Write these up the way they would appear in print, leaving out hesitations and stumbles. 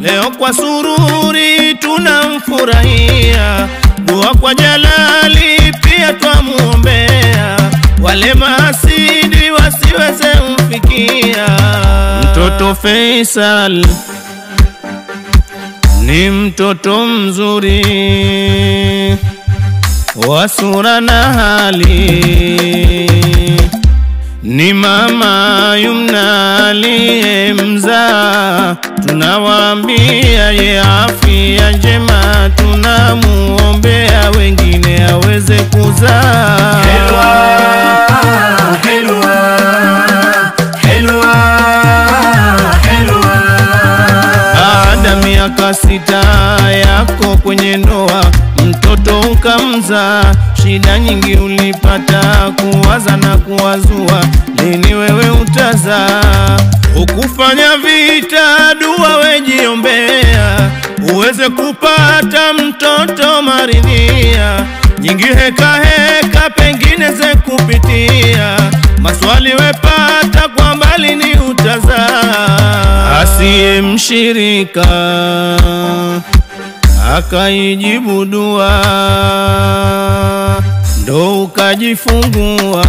leo kwa sururi tunamfurahia, dua kwa Jalali pia twamuombea, wale mahasidi wasiweze umfikia. Mtoto Faisal ni mtoto mzuri wa sura na hali, ni mama Yumna aliyemzaa, tunawaambia ye afya njema, tunamuombea wengine aweze kuzaa. Helwa, helwa, helwa, helwa. Baada miaka 6 yako kwenye ndoa, mtoto ukamza, shida nyingi ulipata, kuwaza na kuwazua, lini wewe utazaa? Ukufanya vita, dua wejiombea, uweze kupata mtoto maridhia, nyingi heka heka pengine ze kupitia, maswali wepata kwa mbali ni utazaa. Asiye mshirika akaijibu dua, ndo ukajifungua.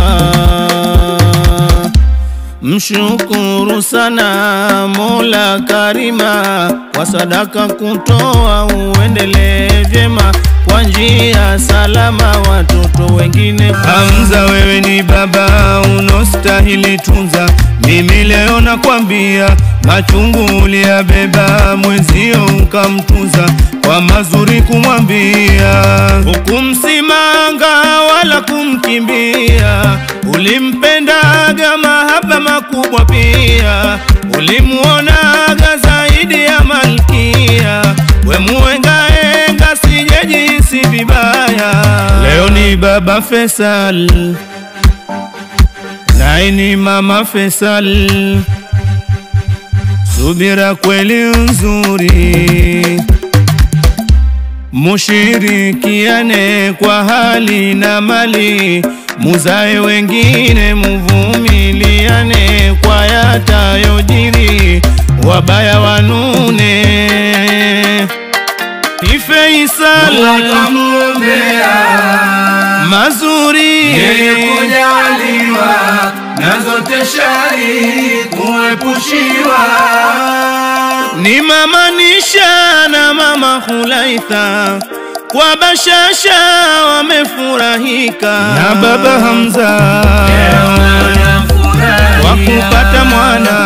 Mshukuru sana Mola Karima, kwa sadaka kutoa, uendelee vyema kwa njia salama, watoto wengine. Hamza, wewe ni baba unostahili tunza, mimi leo nakwambia, machungu uliyabeba, mwenzio ukamtunza, kwa mazuri kumwambia, hukumsimanga wala kumkimbia, ulimpendaga mahaba makubwa pia, ulimuonaga zaidi ya malkia, we muengaenga sijejihisi vibaya. Leo ni baba Faisal naye ni mama Faisal, subira kweli nzuri, mushirikiane kwa hali na mali, muzae wengine, muvumiliane kwa yatayojiri, wabaya wanune. Faisal akamuombea mazuri yeye kujaliwa, na zote shari kuepushiwa. Ni mama Nisha na mama Khulaitha, kwa bashasha wamefurahika, na baba Hamza kwa kupata mwana